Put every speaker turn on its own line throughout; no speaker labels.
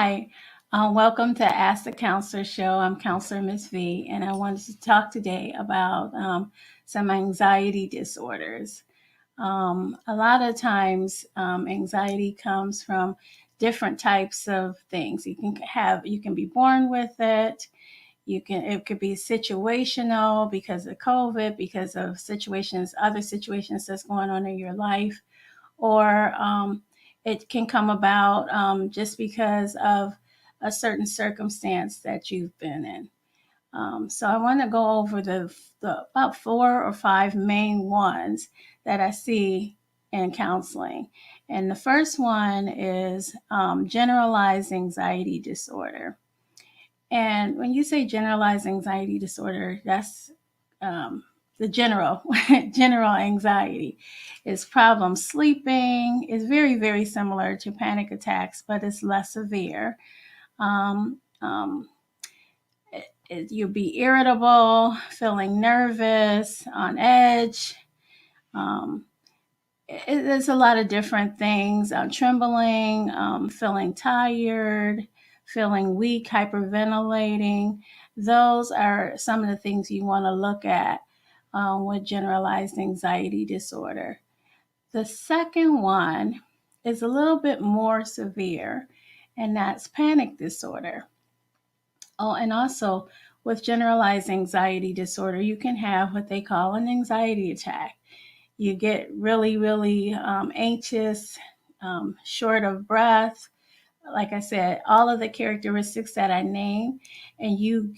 Hi, welcome to Ask the Counselor Show. I'm Counselor Miss V, and I wanted to talk today about some anxiety disorders. A lot of times, anxiety comes from different types of things. You can be born with it. It could be situational because of COVID, because of other situations that's going on in your life, or it can come about just because of a certain circumstance that you've been in. So I want to go over the about 4 or 5 main ones that I see in counseling. And the first one is generalized anxiety disorder. And when you say generalized anxiety disorder, that's the general general anxiety. Is problem sleeping. Is very, very similar to panic attacks, but it's less severe. Um, um, You'll be irritable, feeling nervous, on edge. Um, there's a lot of different things. Trembling, feeling tired, feeling weak, hyperventilating. Those are some of the things you want to look at with generalized anxiety disorder. The second one is a little bit more severe, and that's panic disorder. Oh, and also with generalized anxiety disorder, you can have what they call an anxiety attack. You get really, really anxious, short of breath. Like I said, all of the characteristics that I named, and you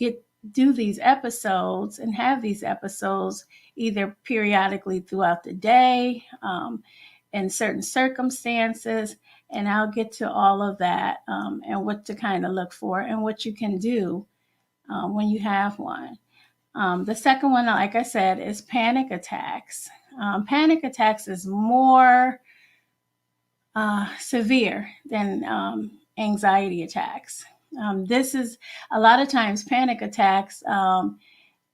do these episodes and have these episodes either periodically throughout the day, in certain circumstances, and I'll get to all of that and what to kind of look for and what you can do when you have one. The second one, like I said, is panic attacks. Panic attacks is more severe than anxiety attacks. This is a lot of times panic attacks.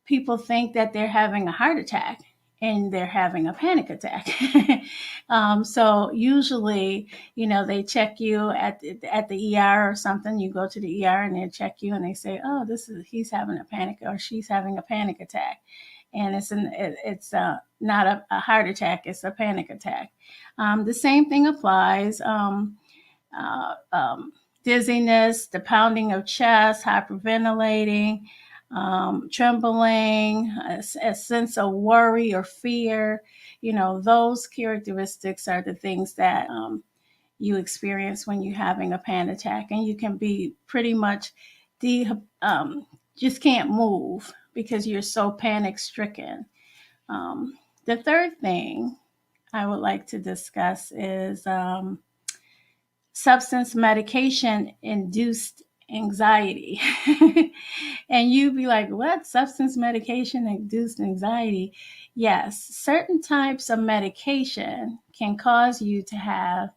People think that they're having a heart attack and they're having a panic attack. So usually, they check you at the ER or something. You go to the ER and they check you and they say, "Oh, he's having a panic or she's having a panic attack," and it's not a heart attack; it's a panic attack. The same thing applies. Dizziness, the pounding of chest, hyperventilating, trembling, a sense of worry or fear. Those characteristics are the things that you experience when you're having a panic attack, and you can be pretty much just can't move because you're so panic stricken. The third thing I would like to discuss is substance medication induced anxiety. And you'd be like, what? Substance medication induced anxiety? Yes, certain types of medication can cause you to have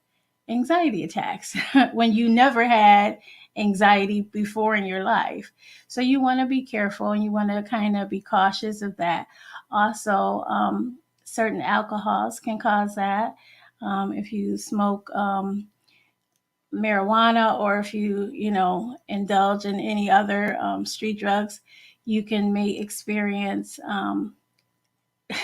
anxiety attacks when you never had anxiety before in your life. So you want to be careful and you want to kind of be cautious of that. Also, certain alcohols can cause that. If you smoke marijuana, or if you indulge in any other street drugs, you may experience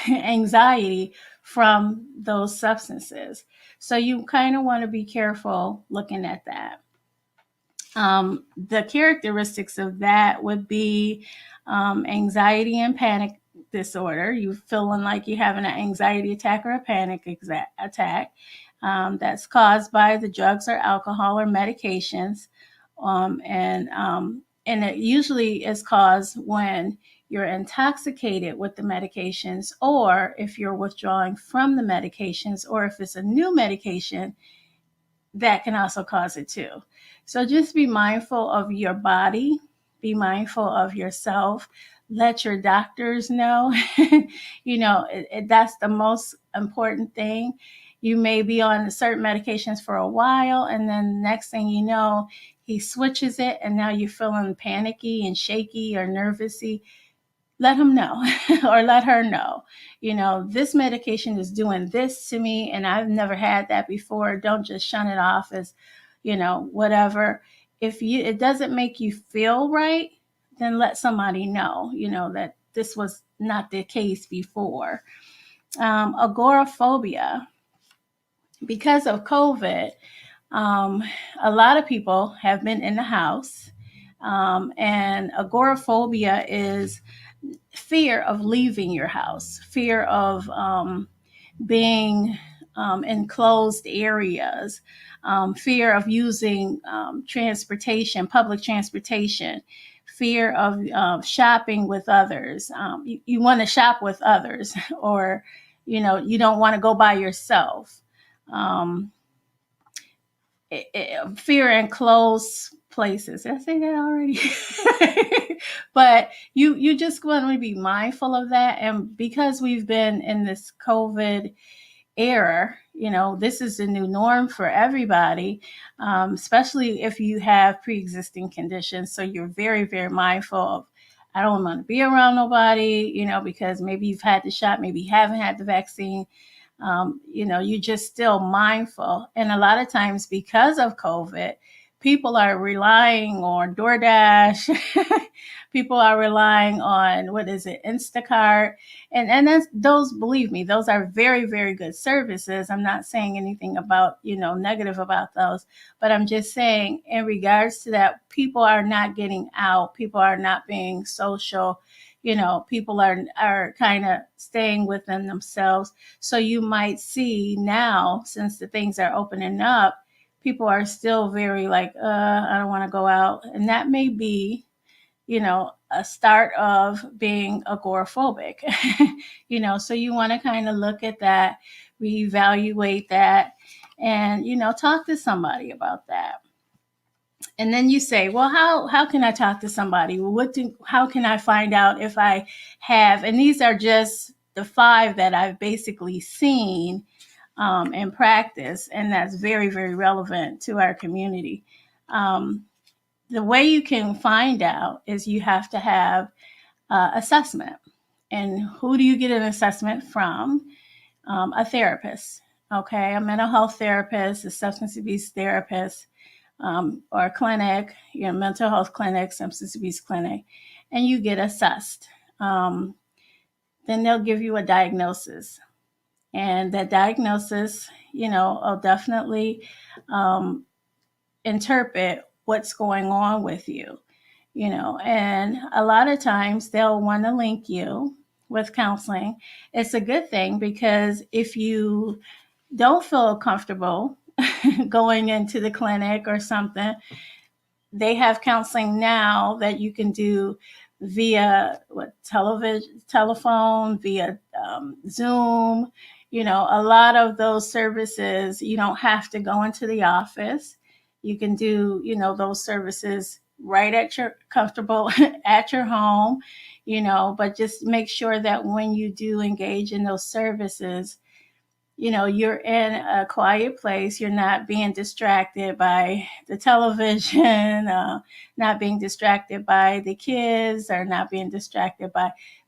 anxiety from those substances. So you kind of want to be careful looking at that. The characteristics of that would be anxiety and panic disorder. You feeling like you're having an anxiety attack or a panic attack. That's caused by the drugs or alcohol or medications. And it usually is caused when you're intoxicated with the medications, or if you're withdrawing from the medications, or if it's a new medication, that can also cause it too. So just be mindful of your body, be mindful of yourself. Let your doctors know. That's the most important thing. You may be on certain medications for a while, and then next thing you know, he switches it, and now you're feeling panicky and shaky or nervousy. Let him know or let her know, this medication is doing this to me and I've never had that before. Don't just shun it off as, whatever. if it doesn't make you feel right, then let somebody know, that this was not the case before. Agoraphobia. Because of COVID, um, a lot of people have been in the house, and agoraphobia is fear of leaving your house, fear of being in closed areas, fear of using public transportation, fear of shopping with others. You want to shop with others, or you don't want to go by yourself. Um, Fear in closed places. Did I say that already? But you just want to be mindful of that. And because we've been in this COVID era, this is the new norm for everybody, especially if you have pre-existing conditions. So you're very, very mindful of, I don't want to be around nobody, because maybe you've had the shot, maybe you haven't had the vaccine. You're just still mindful. And a lot of times, because of COVID, people are relying on DoorDash. People are relying on, what is it, Instacart. And that's, those, believe me, those are very, very good services. I'm not saying anything about, negative about those, but I'm just saying in regards to that, people are not getting out. People are not being social. People are kind of staying within themselves. So you might see now, since the things are opening up, people are still very like, I don't want to go out. And that may be, a start of being agoraphobic. So you want to kind of look at that, reevaluate that, and, talk to somebody about that. And then you say, well, how can I talk to somebody? Well, how can I find out if I have, and these are just the 5 that I've basically seen in practice, and that's very, very relevant to our community. The way you can find out is you have to have assessment. And who do you get an assessment from? A therapist, okay, a mental health therapist, a substance abuse therapist, or a clinic, mental health clinic, substance abuse clinic, and you get assessed. Then they'll give you a diagnosis. And that diagnosis, will definitely interpret what's going on with you, and a lot of times they'll want to link you with counseling. It's a good thing, because if you don't feel comfortable going into the clinic or something, they have counseling now that you can do via telephone, via Zoom. A lot of those services, you don't have to go into the office. You can do, those services right at your comfortable at your home, but just make sure that when you do engage in those services, you're in a quiet place. You're not being distracted by the television, not being distracted by the kids, or not being distracted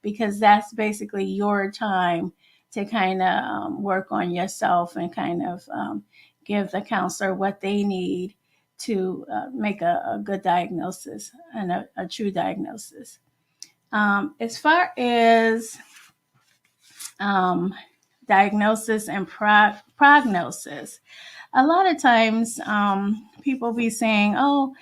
because that's basically your time to kind of work on yourself and kind of give the counselor what they need to make a good diagnosis and a true diagnosis. As far as diagnosis and prognosis, a lot of times people be saying, oh,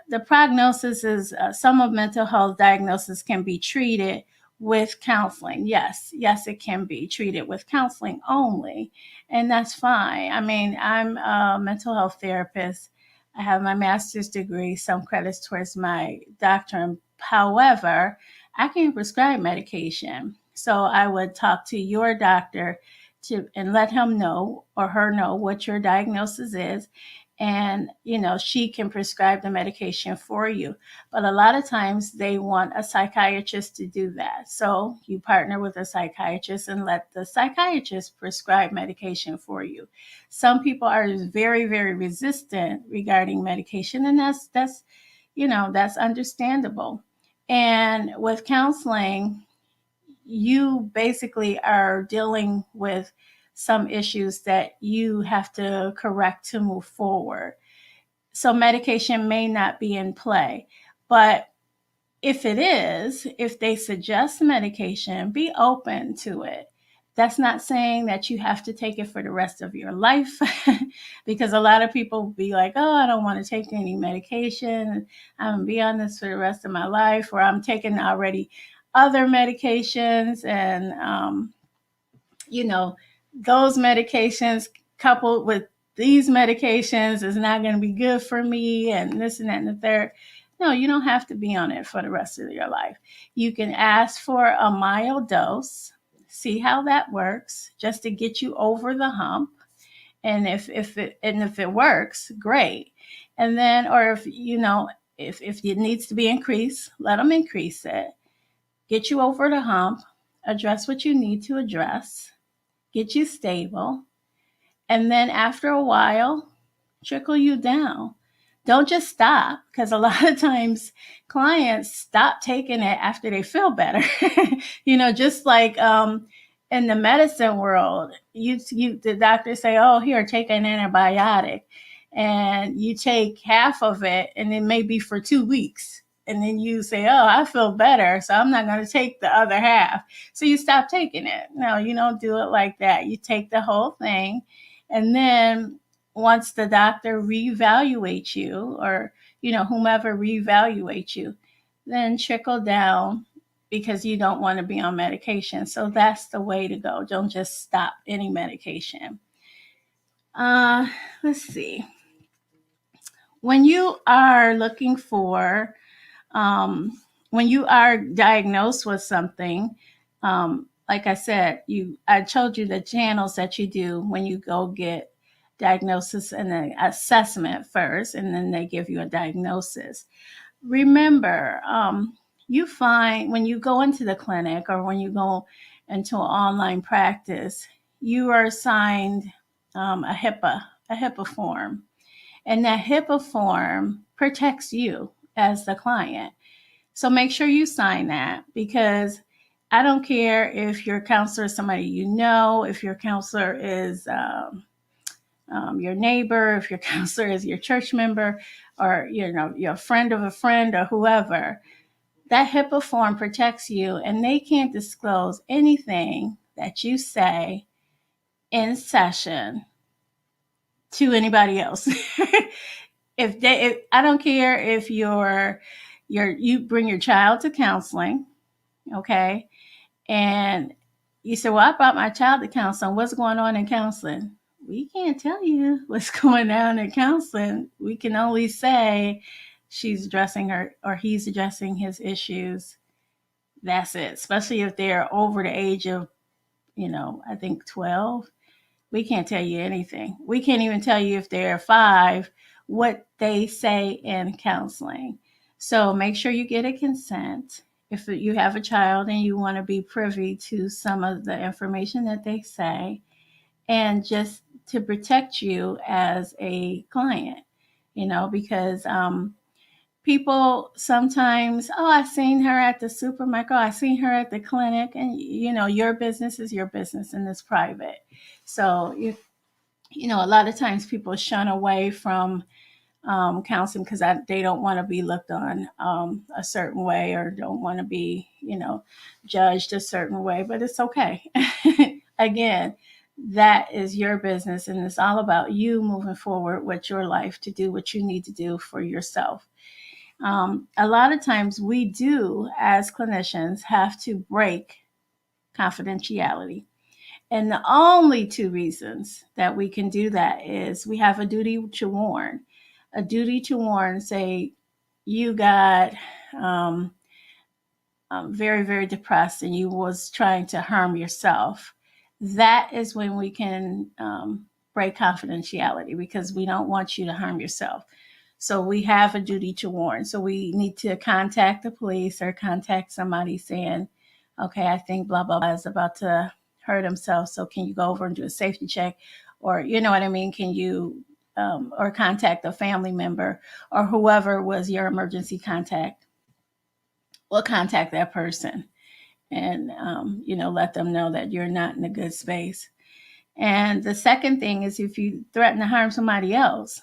the prognosis is some of mental health diagnosis can be treated with counseling. Yes, it can be treated with counseling only, and that's fine. I mean, I'm a mental health therapist. I have my master's degree, some credits towards my doctorate. However, I can prescribe medication. So I would talk to your doctor and let him know or her know what your diagnosis is. And, she can prescribe the medication for you. But a lot of times they want a psychiatrist to do that. So you partner with a psychiatrist and let the psychiatrist prescribe medication for you. Some people are very, very resistant regarding medication, and that's understandable. And with counseling, you basically are dealing with some issues that you have to correct to move forward. So medication may not be in play. But if it is, if they suggest medication, be open to it. That's not saying that you have to take it for the rest of your life, because a lot of people be like, oh, I don't want to take any medication. I'm going to be on this for the rest of my life, or I'm taking already other medications. And, you know, those medications coupled with these medications is not going to be good for me, and this and that and the third. No, you don't have to be on it for the rest of your life. You can ask for a mild dose, see how that works, just to get you over the hump. And if it works, great. And then, or if if it needs to be increased, let them increase it. Get you over the hump, address what you need to address, get you stable, and then after a while, trickle you down. Don't just stop, because a lot of times clients stop taking it after they feel better. Just like in the medicine world, the doctors say, "Oh, here, take an antibiotic," and you take half of it, and it may be for 2 weeks. And then you say, oh, I feel better, so I'm not going to take the other half. So you stop taking it. No, you don't do it like that. You take the whole thing. And then once the doctor reevaluates you, or, whomever reevaluates you, then trickle down, because you don't want to be on medication. So that's the way to go. Don't just stop any medication. Let's see. When you are looking for when you are diagnosed with something, like I said, I told you the channels that you do when you go get diagnosis and an assessment first, and then they give you a diagnosis. Remember, you find when you go into the clinic or when you go into an online practice, you are assigned a HIPAA form. And that HIPAA form protects you as the client. So make sure you sign that, because I don't care if your counselor is somebody you know, if your counselor is your neighbor, if your counselor is your church member, or your friend of a friend or whoever. That HIPAA form protects you, and they can't disclose anything that you say in session to anybody else. If I don't care if you bring your child to counseling, okay, and you say, well, I brought my child to counseling. What's going on in counseling? We can't tell you what's going on in counseling. We can only say she's addressing her, or he's addressing his issues. That's it. Especially if they're over the age of, I think 12. We can't tell you anything. We can't even tell you if they're 5 what they say in counseling. So make sure you get a consent. If you have a child and you want to be privy to some of the information that they say, and just to protect you as a client, because people sometimes, oh, I seen her at the supermarket, I seen her at the clinic, and your business is your business and it's private. So a lot of times people shun away from counseling because they don't want to be looked on a certain way, or don't want to be judged a certain way. But it's okay. Again, that is your business, and it's all about you moving forward with your life to do what you need to do for yourself. A lot of times we do, as clinicians, have to break confidentiality. And the only 2 reasons that we can do that is we have a duty to warn. A duty to warn, say you got very, very depressed and you was trying to harm yourself. That is when we can break confidentiality, because we don't want you to harm yourself. So we have a duty to warn. So we need to contact the police or contact somebody saying, okay, I think blah, blah, blah is about to hurt himself. So can you go over and do a safety check? Or, you know what I mean? Can you, or contact a family member or whoever was your emergency contact? We'll contact that person and, let them know that you're not in a good space. And the second thing is, if you threaten to harm somebody else,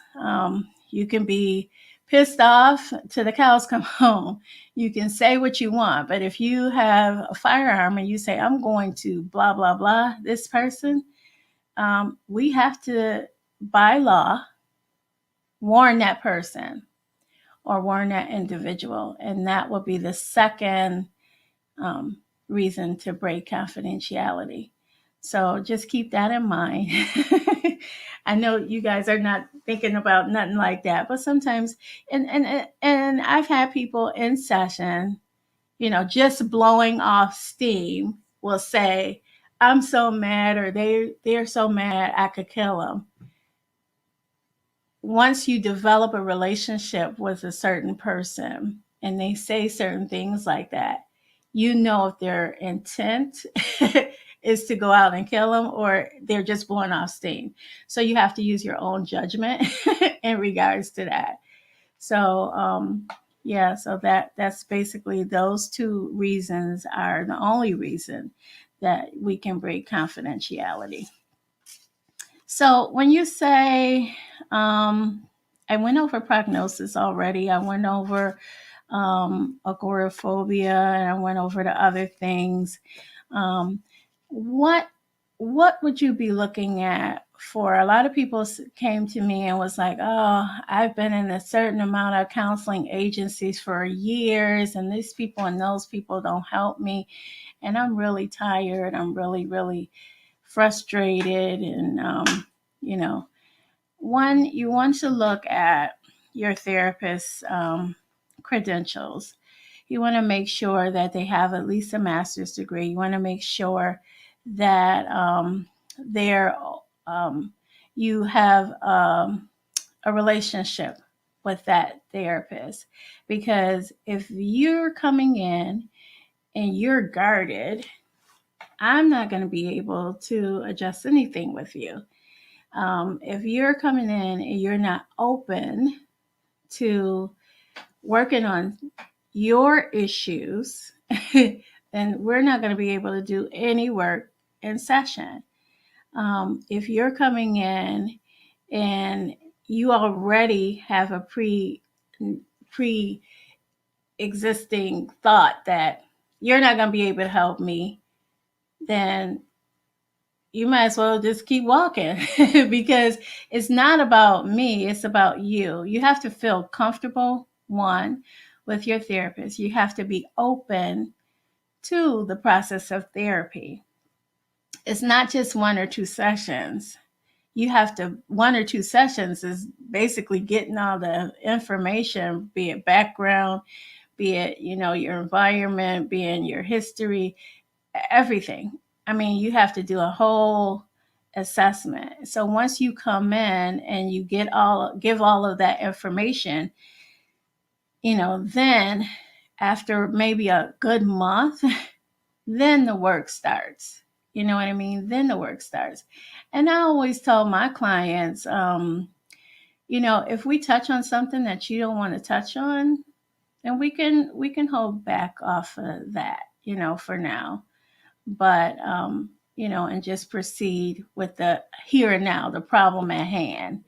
You can be pissed off till the cows come home. You can say what you want, but if you have a firearm and you say, I'm going to blah, blah, blah, this person, we have to, by law, warn that person or warn that individual. And that will be the second reason to break confidentiality. So just keep that in mind. I know you guys are not thinking about nothing like that, but sometimes, and I've had people in session, just blowing off steam, will say, "I'm so mad," or they're so mad I could kill them. Once you develop a relationship with a certain person and they say certain things like that, if their intent is to go out and kill them or they're just blowing off steam. So you have to use your own judgment in regards to that. So, so that's basically those two reasons are the only reason that we can break confidentiality. So when you say, I went over prognosis already, I went over agoraphobia, and I went over the other things. What would you be looking at for? A lot of people came to me and was like, oh, I've been in a certain amount of counseling agencies for years, and these people and those people don't help me, and I'm really tired. I'm really, really frustrated. And, one, you want to look at your therapist's credentials. You want to make sure that they have at least a master's degree. You want to make sure that you have a relationship with that therapist. Because if you're coming in and you're guarded, I'm not going to be able to adjust anything with you. If you're coming in and you're not open to working on your issues, then we're not going to be able to do any work in session. If you're coming in and you already have a pre-existing thought that you're not going to be able to help me, then you might as well just keep walking because it's not about me, it's about you. You have to feel comfortable, one, with your therapist. You have to be open to the process of therapy. It's not just one or two sessions. One or two sessions is basically getting all the information, be it background, be it, your environment, be it your history, everything. I mean, you have to do a whole assessment. So once you come in and you give all of that information, then after maybe a good month, then the work starts. You know what I mean? Then the work starts. And I always tell my clients, if we touch on something that you don't want to touch on, then we can hold back off of that, for now. But, and just proceed with the here and now, the problem at hand,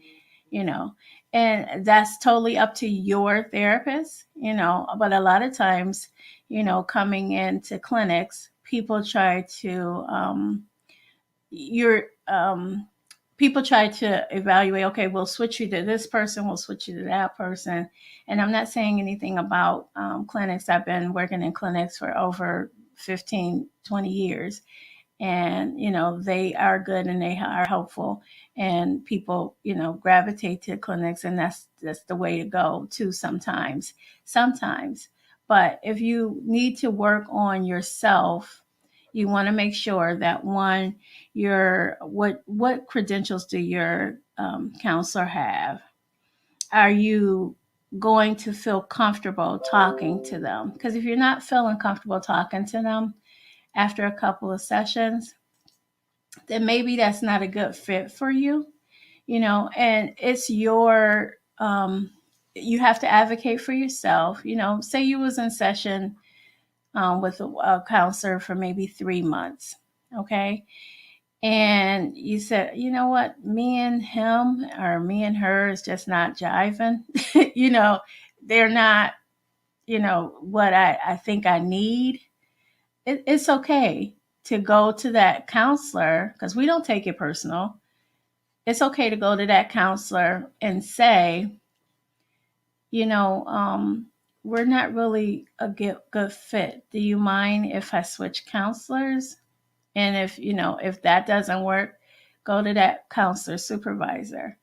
and that's totally up to your therapist, but a lot of times, coming into clinics, people try to, people try to evaluate, okay, we'll switch you to this person, we'll switch you to that person. And I'm not saying anything about clinics. I've been working in clinics for over 15, 20 years. And, they are good and they are helpful. And people, gravitate to clinics, and that's the way to go too sometimes. But if you need to work on yourself, you want to make sure that, one, what credentials do your counselor have? Are you going to feel comfortable talking to them? Because if you're not feeling comfortable talking to them after a couple of sessions, then maybe that's not a good fit for you, and it's your, you have to advocate for yourself. Say you was in session with a counselor for maybe 3 months. Okay. and you said, you know what, me and him or me and her is just not jiving. They're not, what I think I need. It's okay to go to that counselor, because we don't take it personal. It's okay to go to that counselor and say, you know, we're not really a good fit. Do you mind if I switch counselors? And if that doesn't work, go to that counselor supervisor,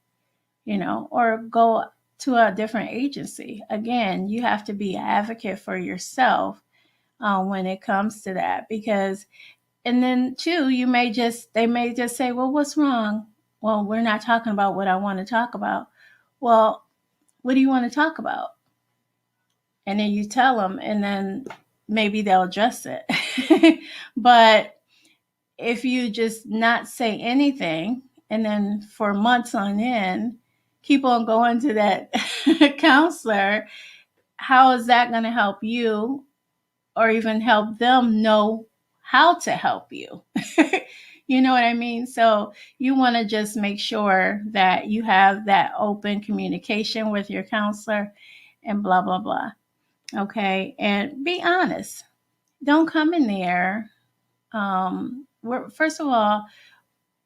or go to a different agency. Again, you have to be an advocate for yourself when it comes to that, because, and then too, they may just say, well, what's wrong? Well, we're not talking about what I want to talk about. Well, what do you want to talk about? And then you tell them, and then maybe they'll address it. But if you just not say anything, and then for months on end, keep on going to that counselor, how is that going to help you or even help them know how to help you? You know what I mean? So you want to just make sure that you have that open communication with your counselor and blah, blah, blah. Okay. And be honest. Don't come in there. First of all,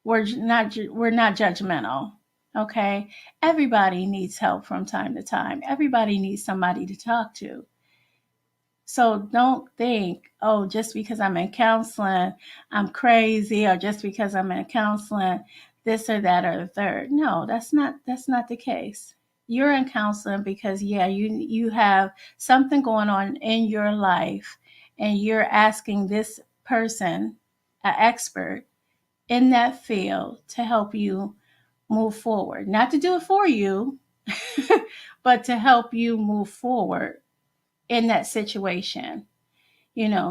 we're not judgmental. Okay. Everybody needs help from time to time. Everybody needs somebody to talk to. So don't think, oh, just because I'm in counseling, I'm crazy, or just because I'm in counseling, this or that or the third. No, that's not the case. You're in counseling because you have something going on in your life, and you're asking this person, an expert in that field, to help you move forward. Not to do it for you, but to help you move forward in that situation.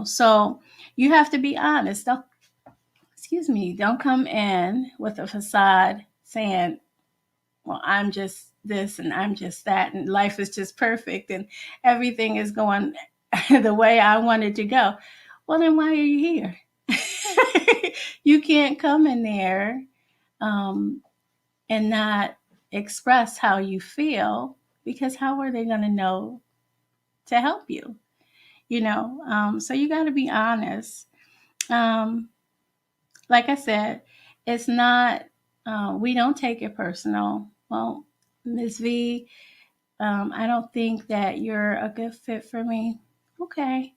So you have to be honest. Don't come in with a facade saying, well, I'm just this and I'm just that, and life is just perfect and everything is going the way I want it to go. Well, then why are you here? You can't come in there and not express how you feel, because how are they going to know to help you? So you got to be honest. Like I said, it's not, we don't take it personal. Well, Ms. V, I don't think that you're a good fit for me. Okay.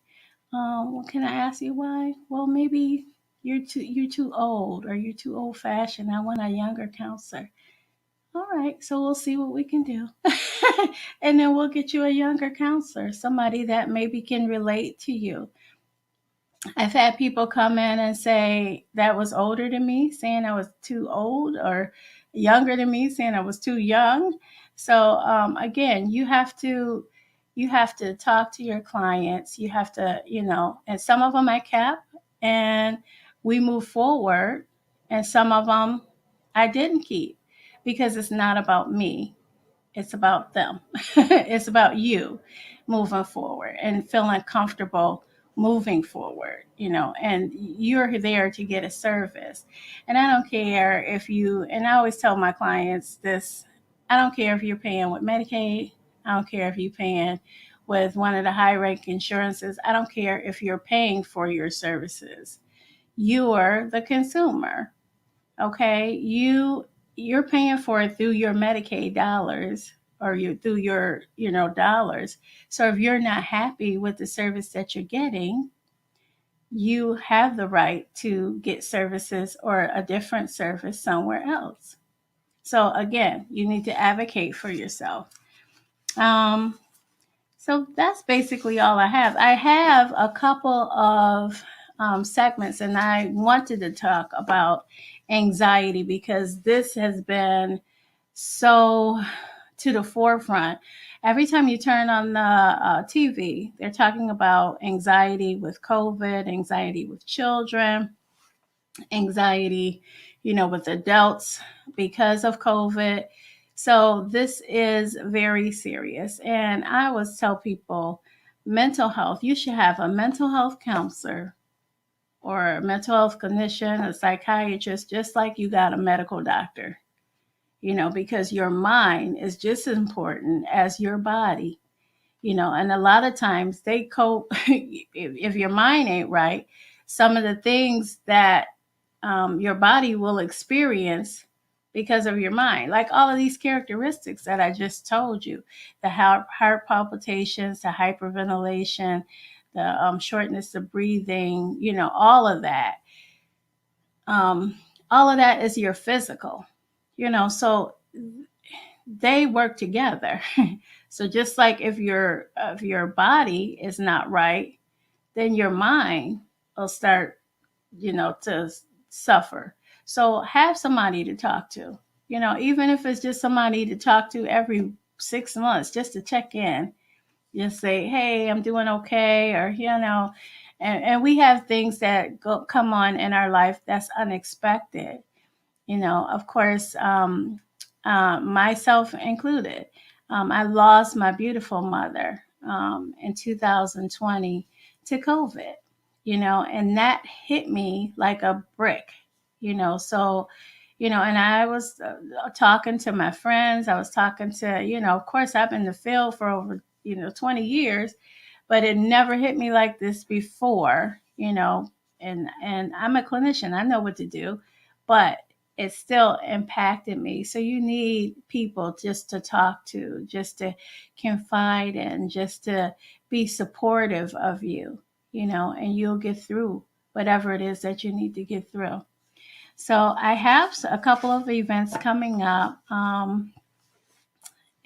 Well, can I ask you why? Well, maybe you're too old, or you're too old fashioned. I want a younger counselor. All right, so we'll see what we can do. And then we'll get you a younger counselor, somebody that maybe can relate to you. I've had people come in and say that was older than me, saying I was too old, or younger than me, saying I was too young. So again, you have to talk to your clients. You have to, and some of them I kept and we move forward, and some of them I didn't keep, because it's not about me. It's about them. It's about you moving forward and feeling comfortable moving forward, and you're there to get a service. And I don't care and I always tell my clients this, I don't care if you're paying with Medicaid. I don't care if you're paying with one of the high rank insurances. I don't care if you're paying for your services. You're the consumer. Okay. You're paying for it through your Medicaid dollars, or through your dollars. So if you're not happy with the service that you're getting, you have the right to get services or a different service somewhere else. So again, you need to advocate for yourself. So that's basically all I have. I have a couple of segments, and I wanted to talk about anxiety, because this has been so to the forefront. Every time you turn on the TV, they're talking about anxiety with COVID, anxiety with children, anxiety, with adults because of COVID. So this is very serious. And I always tell people, mental health, you should have a mental health counselor or a mental health clinician, a psychiatrist, just like you got a medical doctor, because your mind is just as important as your body, and a lot of times they cope, if your mind ain't right, some of the things that your body will experience because of your mind, like all of these characteristics that I just told you, the heart palpitations, the hyperventilation, the shortness of breathing, um, all of that is your physical, so they work together. So just like if your body is not right, then your mind will start, to suffer. So have somebody to talk to, even if it's just somebody to talk to every 6 months, just to check in, just say, hey, I'm doing okay, or and we have things that come on in our life that's unexpected, of course, myself included. I lost my beautiful mother in 2020 to COVID, and that hit me like a brick, so, and I was talking to my friends. I was talking to, of course, I've been in the field for over, 20 years, but it never hit me like this before, and I'm a clinician. I know what to do, but it still impacted me. So you need people just to talk to, just to confide in, just to be supportive of you, and you'll get through whatever it is that you need to get through. So I have a couple of events coming up.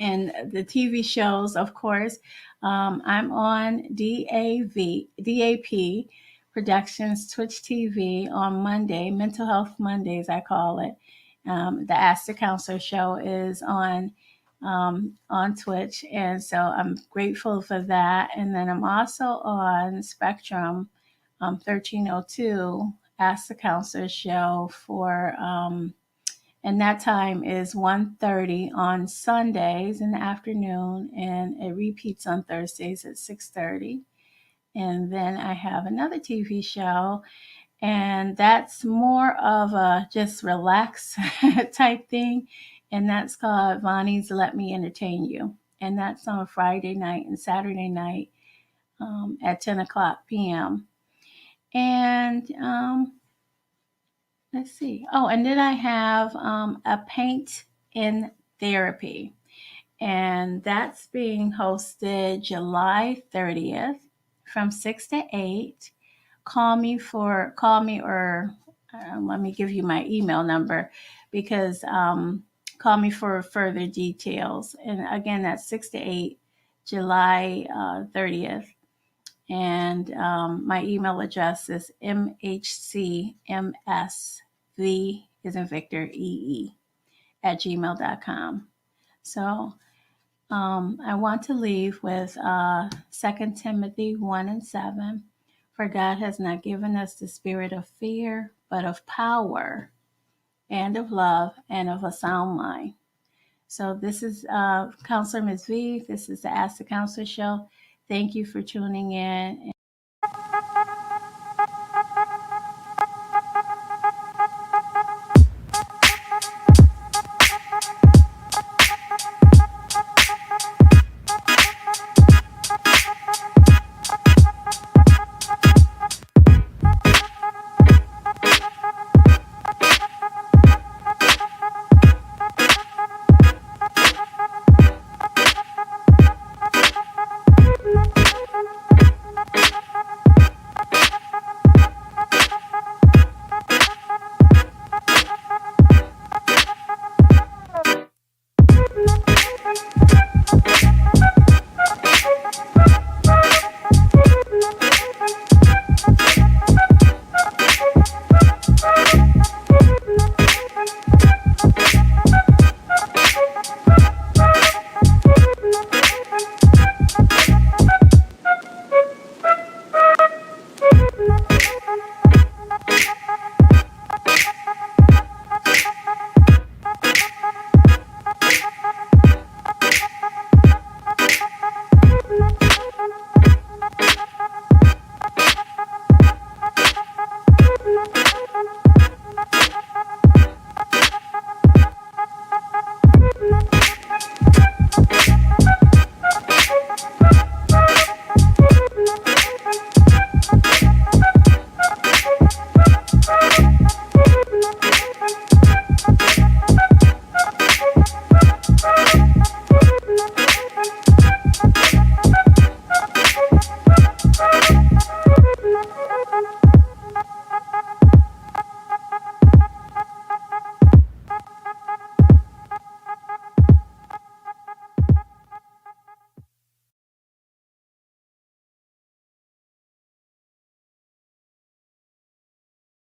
And the TV shows, of course. I'm on DAP Productions Twitch TV on Monday, Mental Health Mondays, I call it. The Ask the Counselor show is on Twitch, and so I'm grateful for that. And then I'm also on Spectrum 1302 Ask the Counselor show for and that time is 1:30 on Sundays in the afternoon, and it repeats on Thursdays at 6:30. And then I have another TV show, and that's more of a just relax type thing, and that's called Vonnie's Let Me Entertain You. And that's on Friday night and Saturday night at 10 o'clock p.m. And let's see. Oh, and then I have a paint in therapy, and that's being hosted July 30th from 6 to 8. Call me, or let me give you my email number, because call me for further details. And again, that's 6 to 8, July 30th. And my email address is mhcmsv, is in Victor, EE, at gmail.com. So I want to leave with 2 Timothy 1:7. For God has not given us the spirit of fear, but of power and of love and of a sound mind. So this is Counselor Ms. V. This is the Ask the Counselor show. Thank you for tuning in.